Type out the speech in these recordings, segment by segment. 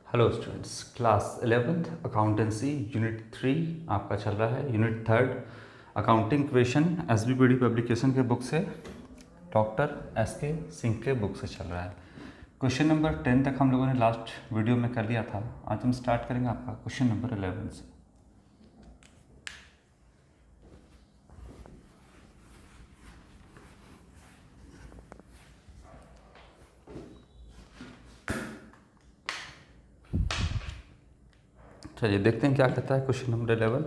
Hello students, class 11th accountancy unit 3 आपका चल रहा है। यूनिट 3 अकाउंटिंग क्वेश्चन एसबीपीडी पब्लिकेशन के बुक से, डॉक्टर एसके सिंह के बुक से चल रहा है। क्वेश्चन नंबर 10 तक हम लोगों ने लास्ट वीडियो में कर लिया था। आज हम स्टार्ट करेंगे आपका क्वेश्चन नंबर 11 से। चलिए देखते हैं क्या कहता है क्वेश्चन नंबर 11।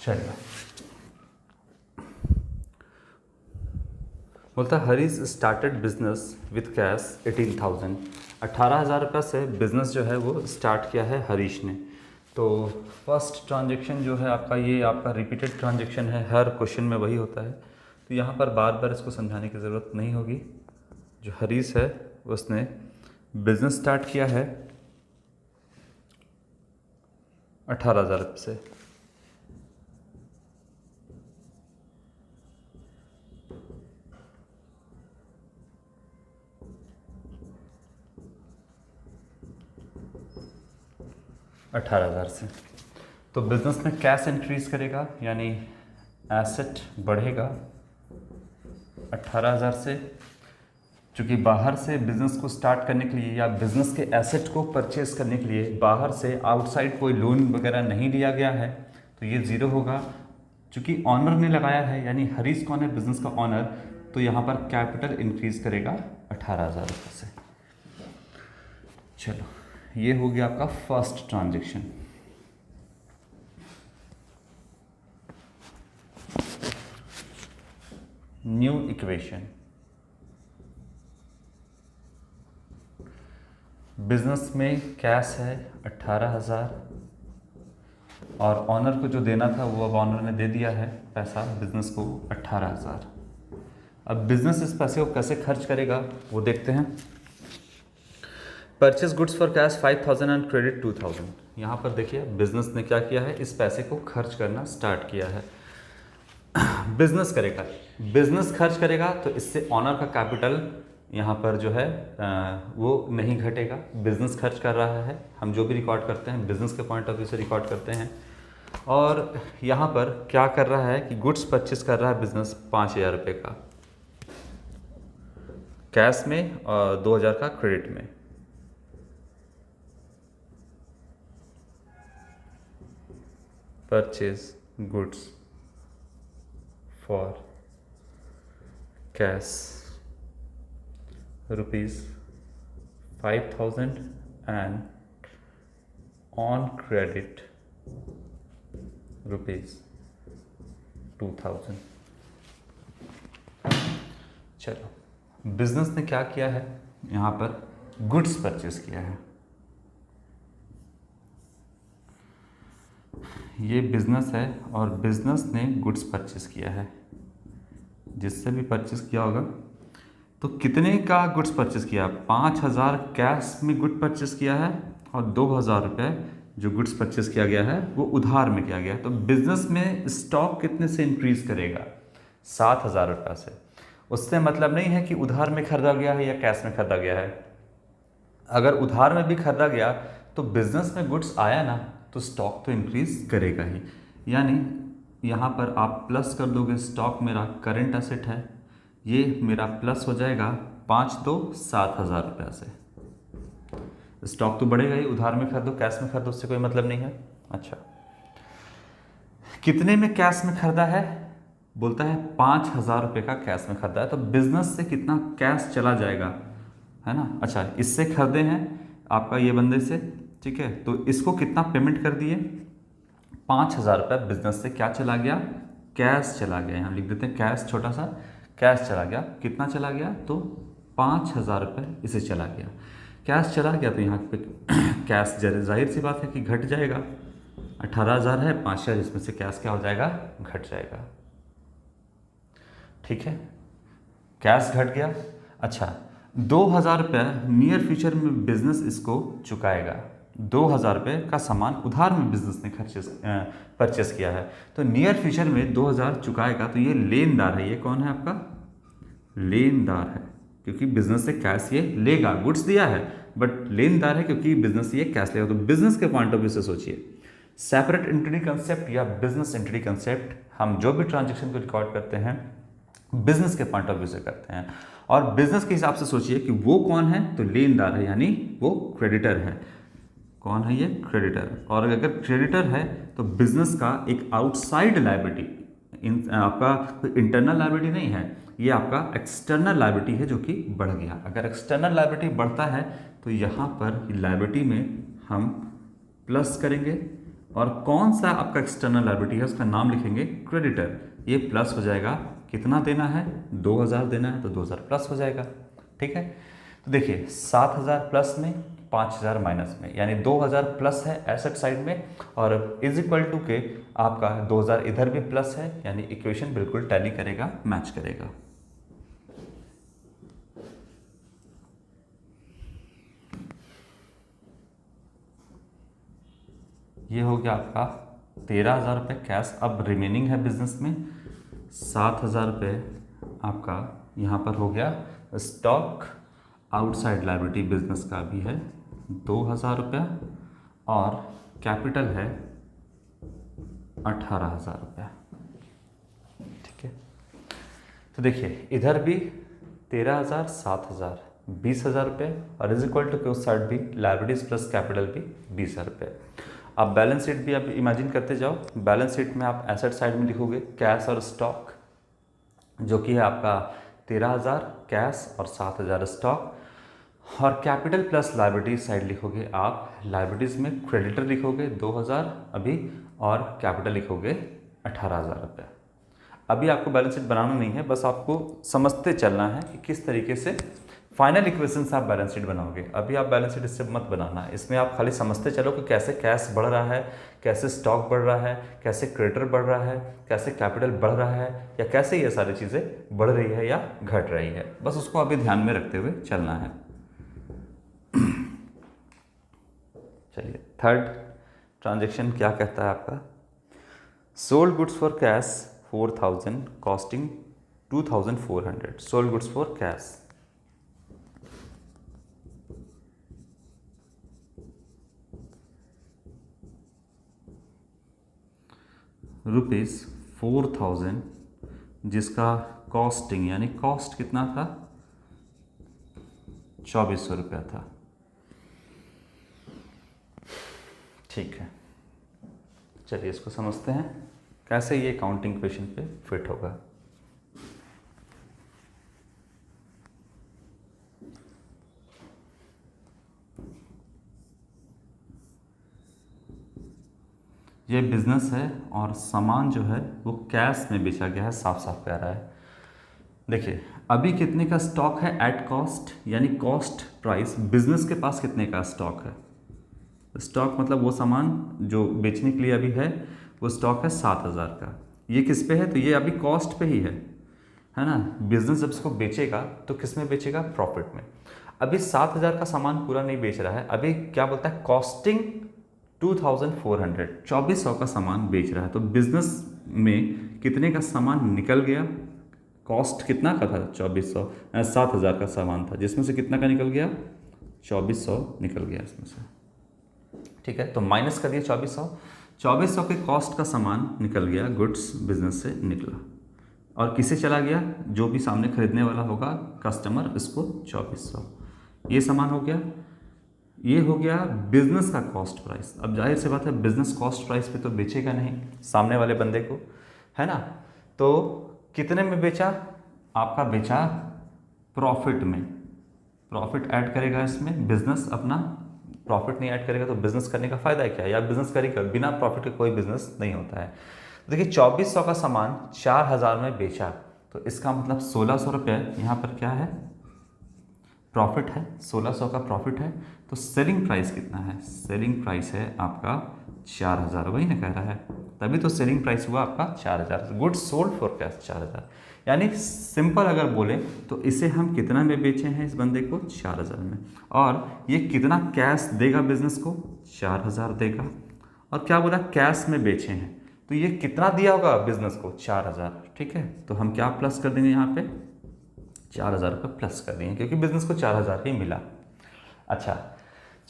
चलिए, बोलता है हरीज स्टार्टेड बिजनेस विथ कैश 18,000। 18,000 रुपये से बिज़नेस जो है वो स्टार्ट किया है हरीश ने। तो फर्स्ट ट्रांजैक्शन जो है आपका, ये आपका रिपीटेड ट्रांजैक्शन है, हर क्वेश्चन में वही होता है। तो यहाँ पर बार बार इसको समझाने की ज़रूरत नहीं होगी। जो हरीश है उसने बिज़नेस स्टार्ट किया है 18,000 रुपये से। तो बिज़नेस में कैश इंक्रीज़ करेगा, यानी एसेट बढ़ेगा 18,000 से। चूँकि बाहर से बिज़नेस को स्टार्ट करने के लिए या बिज़नेस के एसेट को परचेज़ करने के लिए बाहर से आउटसाइड कोई लोन वगैरह नहीं लिया गया है, तो ये ज़ीरो होगा। चूँकि ऑनर ने लगाया है, यानी हरीश कौन है, बिज़नेस का ऑनर, तो यहाँ पर कैपिटल इंक्रीज़ करेगा 18,000 रुपये से। चलो, ये हो गया आपका first transaction. New equation, business में कैश है 18,000 और ऑनर को जो देना था वो अब ऑनर ने दे दिया है पैसा बिजनेस को 18,000। अब बिजनेस इस पैसे को कैसे खर्च करेगा वो देखते हैं। Purchase goods for cash 5,000 and credit 2,000। यहाँ पर देखिए बिजनेस ने क्या किया है, इस पैसे को खर्च करना स्टार्ट किया है। बिजनेस करेगा, बिजनेस खर्च करेगा तो इससे ऑनर का कैपिटल यहाँ पर जो है वो नहीं घटेगा। बिजनेस खर्च कर रहा है, हम जो भी रिकॉर्ड करते हैं बिजनेस के पॉइंट ऑफ व्यू से रिकॉर्ड करते हैं। और यहाँ पर क्या कर रहा है कि गुड्स परचेज कर रहा है बिजनेस 5,000 रुपये का कैश में और 2,000 का क्रेडिट में। Purchase goods for cash ₹5,000 and on credit ₹2,000। चलो, बिजनेस ने क्या किया है, यहाँ पर गुड्स परचेज किया है। ये बिजनेस है और बिजनेस ने गुड्स परचेज किया है। जिससे भी परचेज किया होगा, तो कितने का गुड्स परचेज किया? 5,000 कैश में गुड परचेज किया है और 2,000 रुपये जो गुड्स परचेस किया गया है वो उधार में किया गया है। तो बिजनेस में स्टॉक कितने से इंक्रीज करेगा? 7,000 रुपये से। उससे मतलब नहीं है कि उधार में खरीदा गया है या कैश में खरीदा गया है। अगर उधार में भी खरीदा गया तो बिजनेस में गुड्स आया ना, तो स्टॉक तो इंक्रीज करेगा ही। यानी यहाँ पर आप प्लस कर दोगे, स्टॉक मेरा करंट एसेट है, ये मेरा प्लस हो जाएगा 5 तो 7,000 रुपये से। स्टॉक तो बढ़ेगा ही, उधार में खरीदो कैश में खरीदो उससे कोई मतलब नहीं है। अच्छा, कितने में कैश में खरीदा है? बोलता है 5,000 रुपये का कैश में खरीदा है। तो बिजनेस से कितना कैश चला जाएगा, है ना। अच्छा, इससे खरीदे हैं आपका ये बंदे से, ठीक है, तो इसको कितना पेमेंट कर दिए? 5,000 रुपये बिजनेस से क्या चला गया? कैश चला गया। यहाँ लिख देते हैं कैश, छोटा सा कैश चला गया। कितना चला गया? तो 5,000 रुपये इसे चला गया। कैश चला गया तो यहाँ पे कैश जाहिर सी बात है कि घट जाएगा। 18,000 है, 5,000 इसमें से कैश क्या हो जाएगा? घट जाएगा। ठीक है, कैश घट गया। अच्छा, 2,000 रुपये नियर फ्यूचर में बिजनेस इसको चुकाएगा। 2,000 रुपये का सामान उधार में बिजनेस ने परचेस किया है, तो नियर फ्यूचर में 2,000 चुकाएगा। तो ये लेनदार है। ये कौन है आपका? लेनदार है, क्योंकि बिजनेस से कैश ये लेगा। गुड्स दिया है बट लेनदार है क्योंकि बिजनेस ये कैश लेगा। तो बिजनेस के पॉइंट ऑफ व्यू से सोचिए, सेपरेट एंटिटी कंसेप्ट या बिजनेस एंटिटी कंसेप्ट, हम जो भी ट्रांजेक्शन को रिकॉर्ड करते हैं बिजनेस के पॉइंट ऑफ व्यू से करते हैं। और बिजनेस के हिसाब से सोचिए कि वो कौन है? तो लेनदार है, यानी वो क्रेडिटर है। कौन है ये? क्रेडिटर। और अगर क्रेडिटर है तो बिजनेस का एक आउटसाइड लायबिलिटी, आपका कोई इंटरनल लायबिलिटी नहीं है, ये आपका एक्सटर्नल लायबिलिटी है जो कि बढ़ गया। अगर एक्सटर्नल लायबिलिटी बढ़ता है तो यहाँ पर लायबिलिटी में हम प्लस करेंगे, और कौन सा आपका एक्सटर्नल लायबिलिटी है उसका नाम लिखेंगे क्रेडिटर। ये प्लस हो जाएगा। कितना देना है? 2,000 देना है, तो 2,000 प्लस हो जाएगा। ठीक है, तो देखिए 7,000 प्लस में, 5,000 माइनस में, यानी 2,000 प्लस है एसेट साइड में, और इज इक्वल टू के आपका 2,000 इधर भी प्लस है, यानी इक्वेशन बिल्कुल टैली करेगा, मैच करेगा। ये हो गया आपका 13,000 रुपये कैश। अब रिमेनिंग है बिजनेस में 7,000 रुपये आपका यहाँ पर हो गया स्टॉक। आउटसाइड लायबिलिटी बिजनेस का भी है 2,000 रुपया, और कैपिटल है 18,000 रुपया। ठीक है, तो देखिए इधर भी 13,000, 7,000, 20,000 रुपये, और इज इक्वल टू के उस साइड भी लायबिलिटीज प्लस कैपिटल भी 20,000 रुपये। आप बैलेंस शीट भी आप इमेजिन करते जाओ। बैलेंस शीट में आप एसेट साइड में लिखोगे कैश और स्टॉक, जो कि है आपका 13,000 कैश और 7,000 स्टॉक, और कैपिटल प्लस लायबिलिटी साइड लिखोगे आप। लायबिलिटीज में क्रेडिटर लिखोगे 2,000 अभी, और कैपिटल लिखोगे 18,000 रुपये। अभी आपको बैलेंस शीट बनाना नहीं है, बस आपको समझते चलना है कि किस तरीके से फाइनल इक्वेशन से आप बैलेंस शीट बनाओगे। अभी आप बैलेंस शीट इससे मत बनाना है, इसमें आप खाली समझते चलो कि कैसे कैश बढ़ रहा है, कैसे स्टॉक बढ़ रहा है, कैसे क्रेडिटर बढ़ रहा है, कैसे कैपिटल बढ़ रहा है, या कैसे ये सारी चीज़ें बढ़ रही है या घट रही है। बस उसको अभी ध्यान में रखते हुए चलना है। चलिए, थर्ड ट्रांजेक्शन क्या कहता है आपका? Sold goods for cash 4,000 costing 2,400। Sold goods for cash ₹4,000, जिसका कॉस्टिंग यानी कॉस्ट कितना था? 2,400 रुपया था। ठीक है, चलिए इसको समझते हैं कैसे ये काउंटिंग इक्वेशन पे फिट होगा। ये बिजनेस है और सामान जो है वो कैश में बेचा गया है, साफ साफ कह रहा है। देखिए अभी कितने का स्टॉक है एट कॉस्ट, यानी कॉस्ट प्राइस। बिजनेस के पास कितने का स्टॉक है? स्टॉक मतलब वो सामान जो बेचने के लिए अभी है, वो स्टॉक है 7,000 का। ये किस पे है? तो ये अभी कॉस्ट पे ही है ना। बिजनेस जब इसको बेचेगा तो किस में बेचेगा? प्रॉफिट में। अभी 7,000 का सामान पूरा नहीं बेच रहा है, अभी क्या बोलता है? कॉस्टिंग 2400, 2400 का सामान बेच रहा है। तो बिजनेस में कितने का सामान निकल गया, कॉस्ट कितना का था, 2400, 7000 का सामान था, जिसमें से कितना का निकल गया, 2400 निकल गया इसमें से। ठीक है, तो माइनस कर दिया 2400 के कॉस्ट का सामान निकल गया, गुड्स बिजनेस से निकला, और किसे चला गया, जो भी सामने खरीदने वाला होगा कस्टमर, इसको 2400। ये सामान हो गया, ये हो गया बिजनेस का कॉस्ट प्राइस। अब जाहिर सी बात है बिजनेस कॉस्ट प्राइस पे तो बेचेगा नहीं सामने वाले बंदे को, है ना। तो कितने में बेचा, आपका बेचा प्रॉफिट में, प्रॉफिट ऐड करेगा इसमें, बिजनेस अपना प्रॉफिट नहीं ऐड करेगा तो बिजनेस करने का फायदा क्या है, या बिजनेस करेगा, बिना प्रॉफिट के कोई बिजनेस नहीं होता है। देखिए 2400 का सामान 4000 में बेचा, तो इसका मतलब 1600 रुपये यहाँ पर क्या है, प्रॉफिट है, 1600 का प्रॉफिट है। तो सेलिंग प्राइस कितना है, सेलिंग प्राइस है आपका 4000, वही ना कह रहा है, तभी तो सेलिंग प्राइस हुआ आपका 4000, गुड्स सोल्ड फॉर कैश 4000। यानी सिंपल अगर बोले तो इसे हम कितना में बेचे हैं, इस बंदे को 4000 में, और ये कितना कैश देगा बिजनेस को, 4000 देगा। और क्या बोला, कैश में बेचे हैं, तो ये कितना दिया होगा बिजनेस को, 4000। ठीक है, तो हम क्या प्लस कर देंगे यहाँ पे, 4000 रुपये प्लस कर देंगे, क्योंकि बिजनेस को 4000 ही मिला। अच्छा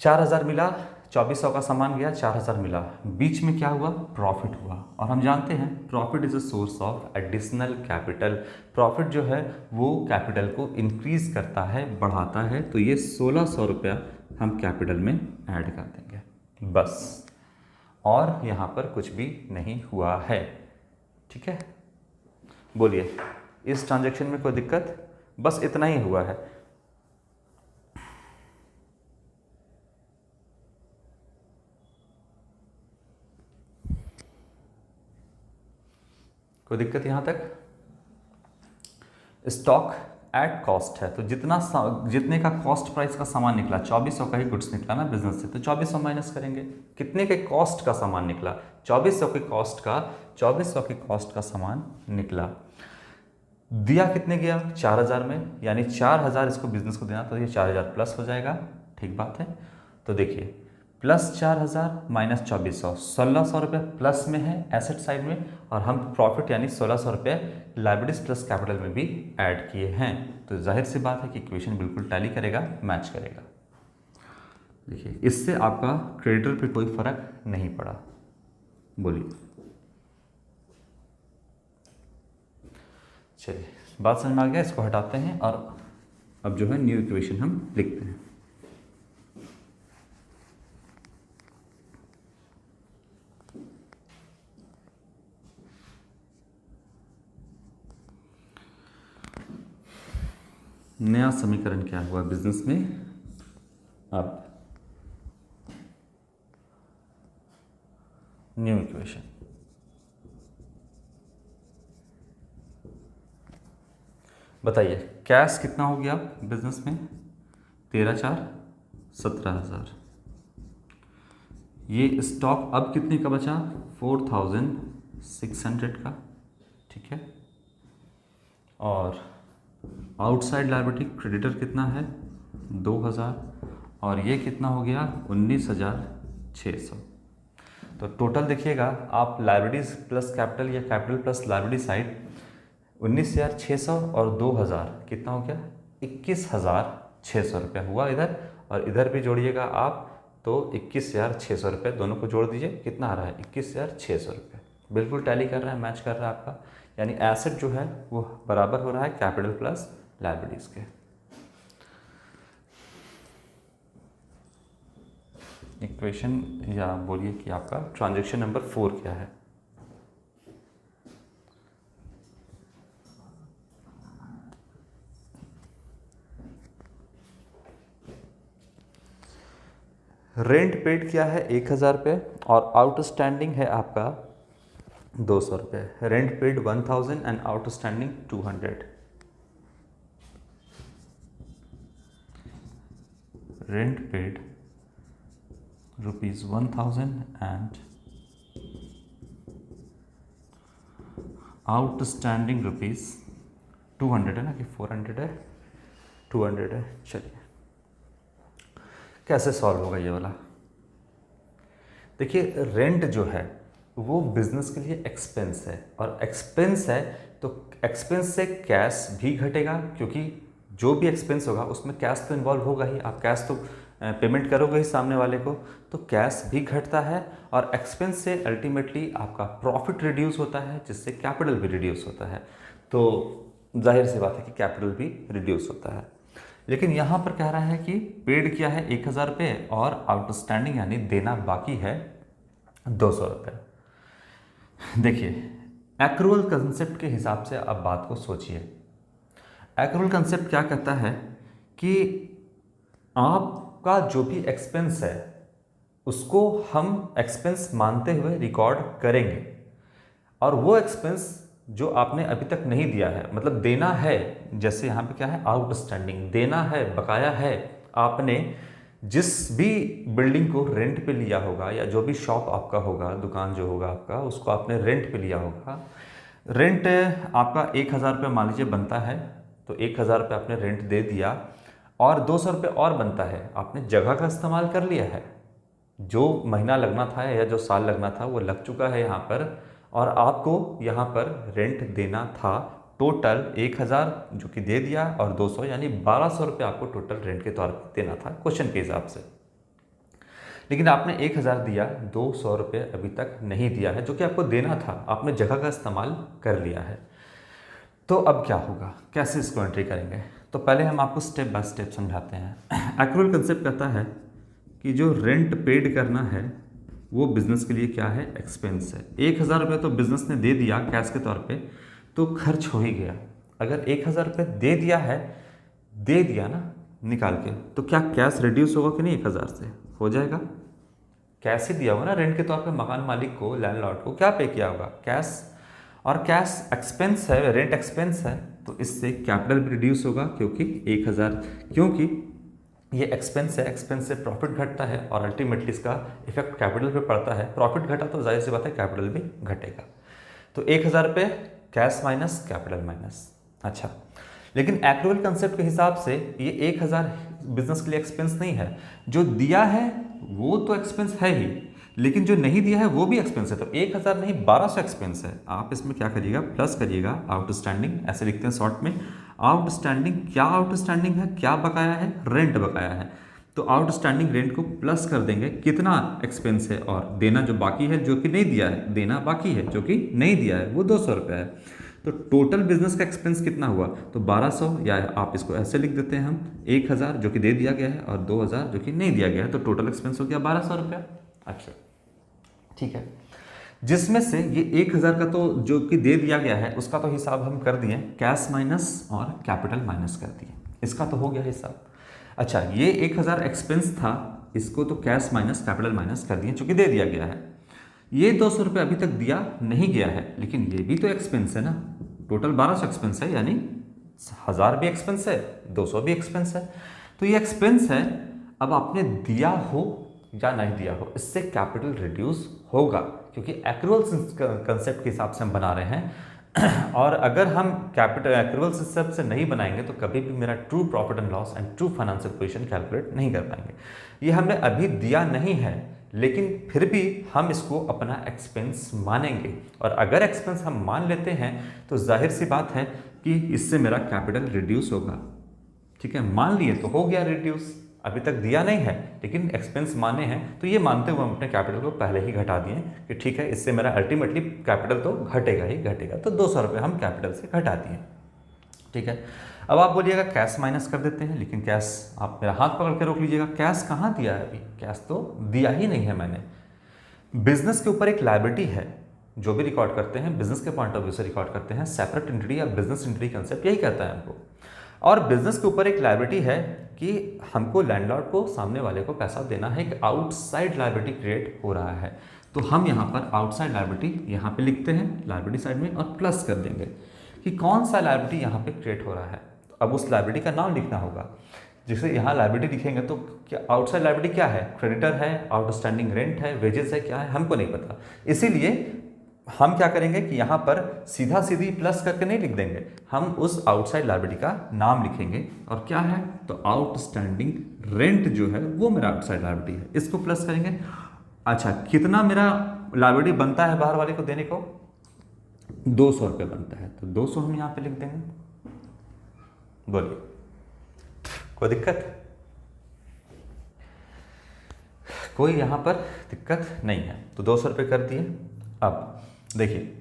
4000 मिला, 2400 का सामान गया, 4000 मिला, बीच में क्या हुआ, प्रॉफिट हुआ। और हम जानते हैं profit is a source of additional capital, profit जो है वो कैपिटल को इंक्रीज करता है, बढ़ाता है। तो ये 1600 रुपया हम कैपिटल में ऐड कर देंगे बस, और यहाँ पर कुछ भी नहीं हुआ है। ठीक है, बोलिए इस ट्रांजैक्शन में कोई दिक्कत, बस इतना ही हुआ है। कोई दिक्कत यहाँ तक। स्टॉक एट कॉस्ट है, तो जितने का कॉस्ट प्राइस का सामान निकला, 2400 का ही गुड्स निकला ना बिजनेस से, तो 2400 माइनस करेंगे, कितने के कॉस्ट का सामान निकला, 2400 के कॉस्ट का, 2400 के कॉस्ट का सामान निकला, दिया कितने गया, 4000 में, यानी 4000 इसको बिजनेस को देना, तो ये 4000 प्लस हो जाएगा। ठीक बात है, तो देखिए प्लस 4000 माइनस 2400, 1600 रुपये प्लस में है एसेट साइड में, और हम प्रॉफिट यानी 1600 रुपये लाइबिलिटीज प्लस कैपिटल में भी ऐड किए हैं। तो जाहिर सी बात है कि इक्वेशन बिल्कुल टैली करेगा, मैच करेगा। देखिए इससे आपका क्रेडिटर पे कोई फर्क नहीं पड़ा। बोलिए, चलिए बात समझ में आ गया, इसको हटाते हैं और अब जो है न्यू इक्वेशन हम लिखते हैं। नया समीकरण क्या हुआ बिजनेस में, अब न्यू इक्वेशन, बताइए कैश कितना हो गया बिजनेस में, 13/4 17,000। ये स्टॉक अब कितने का बचा, 4600 का। ठीक है, और आउटसाइड लायबिलिटी क्रेडिटर कितना है, 2000, और ये कितना हो गया, 19,600। तो टोटल देखिएगा आप, लायबिलिटीज प्लस कैपिटल या कैपिटल प्लस लायबिलिटी साइड, 19,600 और 2000 कितना हो गया, 21,600 रुपया हुआ इधर, और इधर भी जोड़िएगा आप तो 21,600 रुपये, दोनों को जोड़ दीजिए, कितना आ रहा है, 21,600 रुपये। बिल्कुल टैली कर रहा है, मैच कर रहा है आपका, यानी एसेट जो है वो बराबर हो रहा है कैपिटल प्लस लायबिलिटीज के। इक्वेशन या बोलिए कि आपका ट्रांजैक्शन नंबर 4 क्या है। रेंट पेड क्या है, 1000 रुपये, और आउटस्टैंडिंग है आपका 200 रुपये। Rent paid 1000 and outstanding 200। Rent paid ₹1000 and outstanding ₹200 है ना, कि 400 है, 200 है। चलिए कैसे सॉल्व होगा ये वाला, देखिए रेंट जो है वो बिजनेस के लिए एक्सपेंस है, और एक्सपेंस है तो एक्सपेंस से कैश भी घटेगा, क्योंकि जो भी एक्सपेंस होगा उसमें कैश तो इन्वॉल्व होगा ही, आप कैश तो पेमेंट करोगे ही सामने वाले को, तो कैश भी घटता है। और एक्सपेंस से अल्टीमेटली आपका प्रॉफिट रिड्यूस होता है, जिससे कैपिटल भी रिड्यूस होता है। तो जाहिर सी बात है कि कैपिटल भी रिड्यूस होता है। लेकिन यहाँ पर कह रहा है कि पेड किया है 1000 रुपये और आउटस्टैंडिंग यानी देना बाकी है 200 रुपये। देखिए एक्रूअल कंसेप्ट के हिसाब से अब बात को सोचिए। एक्रूअल कंसेप्ट क्या कहता है कि आपका जो भी एक्सपेंस है उसको हम एक्सपेंस मानते हुए रिकॉर्ड करेंगे, और वो एक्सपेंस जो आपने अभी तक नहीं दिया है, मतलब देना है, जैसे यहाँ पे क्या है आउटस्टैंडिंग, देना है, बकाया है। आपने जिस भी बिल्डिंग को रेंट पे लिया होगा, या जो भी शॉप आपका होगा, दुकान जो होगा आपका, उसको आपने रेंट पे लिया होगा। रेंट आपका 1000 रुपये मान लीजिए बनता है, तो 1000 रुपये आपने रेंट दे दिया, और 200 रुपये और बनता है, आपने जगह का इस्तेमाल कर लिया है। जो महीना लगना था या जो साल लगना था वो लग चुका है यहाँ पर, और आपको यहाँ पर रेंट देना था टोटल 1000 जो कि दे दिया, और 200 यानी 1200 रुपये आपको टोटल रेंट के तौर पर देना था क्वेश्चन के हिसाब से। लेकिन आपने 1000 दिया, 200 रुपये अभी तक नहीं दिया है जो कि आपको देना था, आपने जगह का इस्तेमाल कर लिया है। तो अब क्या होगा, कैसे इसको एंट्री करेंगे? तो पहले हम आपको स्टेप बाय स्टेप समझाते हैं। एक्रूअल कंसेप्ट कहता है कि जो रेंट पेड करना है वो बिजनेस के लिए क्या है, एक्सपेंस है। 1000 रुपये तो बिजनेस ने दे दिया कैश के तौर पे, तो खर्च हो ही गया। अगर 1000 रुपये दे दिया है, दे दिया ना निकाल के, तो क्या कैश रिड्यूस होगा कि नहीं? 1000 से हो जाएगा। कैश ही दिया होगा ना रेंट के तौर पे, मकान मालिक को, लैंडलॉर्ड को क्या पे किया होगा? कैश। और कैश एक्सपेंस है, रेंट एक्सपेंस है, तो इससे कैपिटल भी रिड्यूस होगा, क्योंकि 1000, क्योंकि ये एक्सपेंस है, एक्सपेंस से प्रॉफिट घटता है, और अल्टीमेटली इसका इफेक्ट कैपिटल पे पड़ता है। प्रॉफिट घटा तो जाहिर सी बात है कैपिटल भी घटेगा। तो 1000 रुपये कैश माइनस कैपिटल माइनस। अच्छा, लेकिन एक्रूअल कंसेप्ट के हिसाब से ये 1000 बिजनेस के लिए एक्सपेंस नहीं है, जो दिया है वो तो एक्सपेंस है ही, लेकिन जो नहीं दिया है वो भी एक्सपेंस है। तो 1000 नहीं 1200 एक्सपेंस है। आप इसमें क्या करिएगा, प्लस करिएगा आउटस्टैंडिंग, ऐसे लिखते हैं शॉर्ट में। आउटस्टैंडिंग क्या आउटस्टैंडिंग है, क्या बकाया है? रेंट बकाया है। तो आउटस्टैंडिंग रेंट को प्लस कर देंगे, कितना एक्सपेंस है, और देना जो बाकी है, जो कि नहीं दिया है, देना बाकी है जो कि नहीं दिया है, वो 200 रुपये है। तो टोटल बिजनेस का एक्सपेंस कितना हुआ? तो 1200, या आप इसको ऐसे लिख देते हैं हम, 1000 जो कि दे दिया गया है, और 2000 जो कि नहीं दिया गया है, तो टोटल एक्सपेंस हो गया 1200 रुपया। अच्छा ठीक है, जिसमें से ये 1000 का तो जो कि दे दिया गया है उसका तो हिसाब हम कर दिए, कैश माइनस और कैपिटल माइनस कर दिए, इसका तो हो गया हिसाब। अच्छा, ये 1000 एक्सपेंस था, इसको तो कैश माइनस कैपिटल माइनस कर दिए चूंकि दे दिया गया है। ये 200 रुपये अभी तक दिया नहीं गया है, लेकिन ये भी तो एक्सपेंस है ना। टोटल 1200 एक्सपेंस है, यानी 1000 भी एक्सपेंस है, 200 भी एक्सपेंस है। तो ये एक्सपेंस है, अब आपने दिया हो या नहीं दिया हो, इससे कैपिटल रिड्यूस होगा, क्योंकि एक्रूअल कंसेप्ट के हिसाब से हम बना रहे हैं। और अगर हम कैपिटल एक्रूअल सिस्टम से नहीं बनाएंगे तो कभी भी मेरा true profit and loss and true financial position calculate नहीं कर पाएंगे। ये हमने अभी दिया नहीं है, लेकिन फिर भी हम इसको अपना एक्सपेंस मानेंगे, और अगर एक्सपेंस हम मान लेते हैं तो जाहिर सी बात है कि इससे मेरा कैपिटल रिड्यूस होगा। ठीक है, मान लिए तो हो गया रिड्यूस, अभी तक दिया नहीं है लेकिन एक्सपेंस माने हैं, तो ये मानते हुए हम अपने कैपिटल को पहले ही घटा दिए कि ठीक है, इससे मेरा अल्टीमेटली कैपिटल तो घटेगा ही घटेगा। तो 200 रुपये हम कैपिटल से घटा दिए। ठीक है, अब आप बोलिएगा कैश माइनस कर देते हैं, लेकिन कैश आप मेरा हाथ पकड़ के रोक लीजिएगा, कैश कहाँ दिया है अभी? कैश तो दिया ही नहीं है मैंने। बिजनेस के ऊपर एक लायबिलिटी है, जो भी रिकॉर्ड करते हैं बिजनेस के पॉइंट ऑफ व्यू से रिकॉर्ड करते हैं, सेपरेट एंटिटी या बिजनेस एंटिटी कंसेप्ट यही कहता है हमको। और बिजनेस के ऊपर एक लायबिलिटी है कि हमको लैंडलॉर्ड को, सामने वाले को पैसा देना है, एक आउटसाइड लायबिलिटी क्रिएट हो रहा है। तो हम यहाँ पर आउटसाइड लायबिलिटी यहाँ पे लिखते हैं लायबिलिटी साइड में, और प्लस कर देंगे कि कौन सा लायबिलिटी यहाँ पे क्रिएट हो रहा है। तो अब उस लायबिलिटी का नाम लिखना होगा। जैसे यहाँ लायबिलिटी लिखेंगे तो क्या आउटसाइड लायबिलिटी क्या है? क्रेडिटर है, आउटस्टैंडिंग रेंट है, वेजेस है, क्या है हमको नहीं पता। इसीलिए हम क्या करेंगे कि यहाँ पर सीधा सीधी प्लस करके नहीं लिख देंगे, हम उस आउटसाइड लायबिलिटी का नाम लिखेंगे। और क्या है? तो आउटस्टैंडिंग रेंट जो है वो मेरा आउटसाइड लायबिलिटी है, इसको प्लस करेंगे। अच्छा, कितना मेरा लाइबिलिटी बनता है बाहर वाले को देने को? 200 रुपये बनता है, तो 200 हम यहाँ पे लिख देंगे। बोलिए, कोई दिक्कत? कोई यहाँ पर दिक्कत नहीं है। तो 200 रुपये कर दिए। अब देखिए,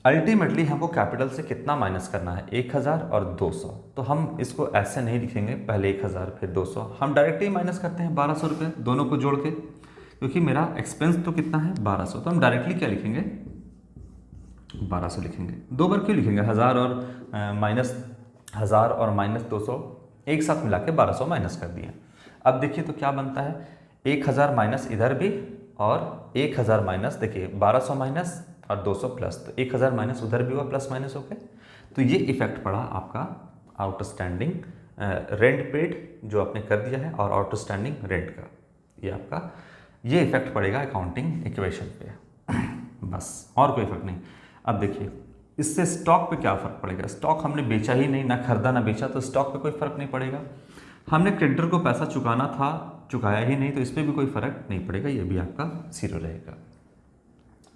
अल्टीमेटली हमको कैपिटल से कितना माइनस करना है? 1000 और 200। तो हम इसको ऐसे नहीं लिखेंगे, पहले 1000 फिर 200, हम डायरेक्टली माइनस करते हैं 1200 रुपये दोनों को जोड़ के, क्योंकि मेरा एक्सपेंस तो कितना है? 1200। तो हम डायरेक्टली क्या लिखेंगे? 1200 लिखेंगे। दो बार क्यों लिखेंगे? 1000 और माइनस 200 एक साथ मिला के 1200 माइनस कर दिए। अब देखिए तो क्या बनता है? 1000 माइनस इधर भी और 1000 माइनस, देखिए 1200 माइनस और 200 प्लस, तो 1000 माइनस उधर भी हुआ, प्लस माइनस होके, तो ये इफेक्ट पड़ा आपका आउटस्टैंडिंग रेंट पेड जो आपने कर दिया है और आउटस्टैंडिंग रेंट का, ये आपका ये इफेक्ट पड़ेगा अकाउंटिंग इक्वेशन पे। बस, और कोई इफेक्ट नहीं। अब देखिए, इससे स्टॉक पे क्या फ़र्क पड़ेगा? स्टॉक हमने बेचा ही नहीं, ना खरीदा ना बेचा, तो स्टॉक पे कोई फ़र्क नहीं पड़ेगा। हमने क्रेडिटर को पैसा चुकाना था, चुकाया ही नहीं, तो इस पर भी कोई फ़र्क नहीं पड़ेगा, ये भी आपका 0 रहेगा।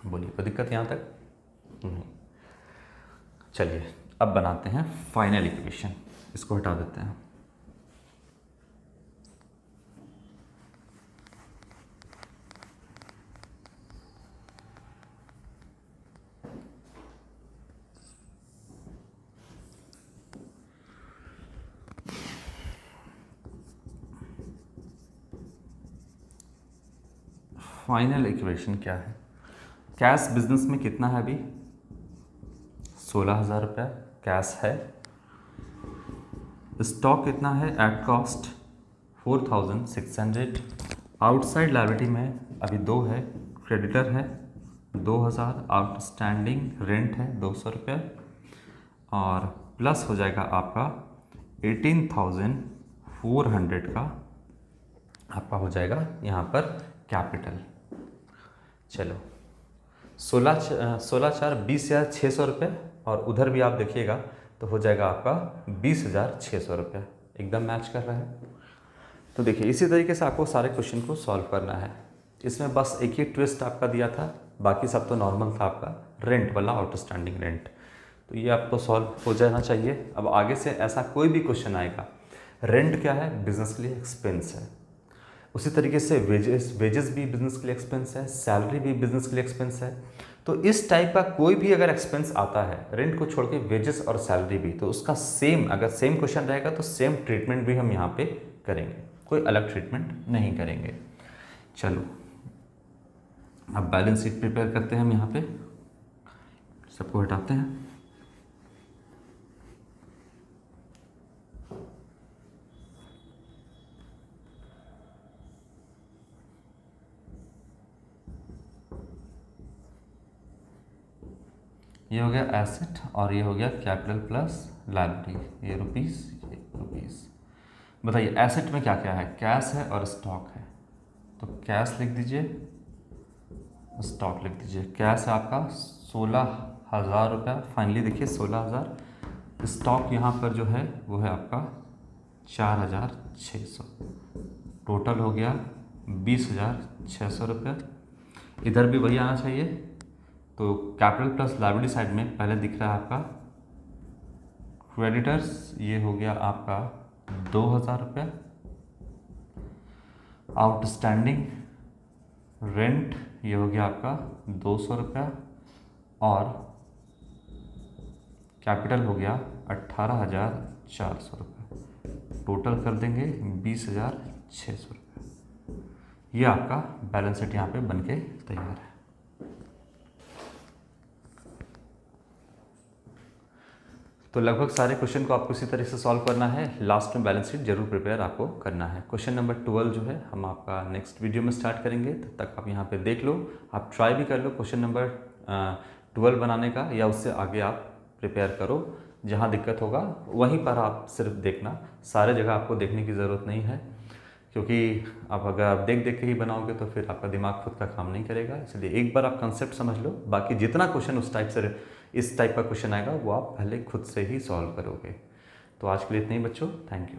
बोलिए, कोई दिक्कत यहाँ तक? नहीं। चलिए अब बनाते हैं फाइनल इक्वेशन, इसको हटा देते हैं। फाइनल इक्वेशन क्या है? कैश बिजनेस में कितना है अभी? 16,000 रुपया कैश है। स्टॉक कितना है एट कॉस्ट? 4,600। आउटसाइड लायबिलिटी में अभी 2 है, क्रेडिटर है 2,000, आउटस्टैंडिंग रेंट है 200 रुपये, और प्लस हो जाएगा आपका 18,400 का आपका हो जाएगा यहाँ पर कैपिटल। चलो 16,4,20,600 रुपये, और उधर भी आप देखिएगा तो हो जाएगा आपका 20,600 रुपये, एकदम मैच कर रहा है। तो देखिए इसी तरीके से आपको सारे क्वेश्चन को सॉल्व करना है। इसमें बस एक ही ट्विस्ट आपका दिया था, बाकी सब तो नॉर्मल था आपका, रेंट वाला आउटस्टैंडिंग रेंट। तो ये आपको सॉल्व हो जाना चाहिए। अब आगे से ऐसा कोई भी क्वेश्चन आएगा, रेंट क्या है? बिजनेस के लिए एक्सपेंस है। उसी तरीके से वेजेस भी बिजनेस के लिए एक्सपेंस है, सैलरी भी बिजनेस के लिए एक्सपेंस है। तो इस टाइप का कोई भी अगर एक्सपेंस आता है, रेंट को छोड़ के वेजेस और सैलरी भी, तो उसका अगर सेम क्वेश्चन रहेगा तो सेम ट्रीटमेंट भी हम यहाँ पे करेंगे, कोई अलग ट्रीटमेंट नहीं करेंगे। चलो अब बैलेंस शीट प्रिपेयर करते हैं हम, यहाँ पे सबको हटाते हैं। ये हो गया एसेट और ये हो गया कैपिटल प्लस लायबिलिटी, ये रुपीस, ये रुपीस। बताइए एसेट में क्या क्या है? कैश है और स्टॉक है, तो कैश लिख दीजिए, स्टॉक लिख दीजिए। कैश है आपका 16,000 रुपया, फाइनली देखिए 16,000। स्टॉक यहाँ पर जो है वो है आपका 4,600, टोटल हो गया 20,600 रुपये। इधर भी वही आना चाहिए, तो कैपिटल प्लस लायबिलिटी साइड में पहले दिख रहा है आपका क्रेडिटर्स, ये हो गया आपका 2,000 रुपये, आउटस्टैंडिंग रेंट ये हो गया आपका 200 रुपया, और कैपिटल हो गया 18,400 रुपये, टोटल कर देंगे 20,600 रुपये। ये आपका बैलेंस शीट यहाँ पे बन के तैयार है। तो लगभग सारे क्वेश्चन को आपको इसी तरह से सॉल्व करना है। लास्ट में बैलेंस शीट जरूर प्रिपेयर आपको करना है। क्वेश्चन नंबर 12 जो है हम आपका नेक्स्ट वीडियो में स्टार्ट करेंगे, तब तक आप यहाँ पे देख लो, आप ट्राई भी कर लो क्वेश्चन नंबर 12 बनाने का, या उससे आगे आप प्रिपेयर करो। जहाँ दिक्कत होगा वहीं पर आप सिर्फ देखना, सारे जगह आपको देखने की ज़रूरत नहीं है, क्योंकि आप अगर आप देख देख के ही बनाओगे तो फिर आपका दिमाग खुद का काम नहीं करेगा। इसलिए एक बार आप कंसेप्ट समझ लो, बाकी जितना क्वेश्चन इस टाइप का क्वेश्चन आएगा वो आप पहले खुद से ही सॉल्व करोगे। तो आज के लिए इतना ही बच्चों, थैंक यू।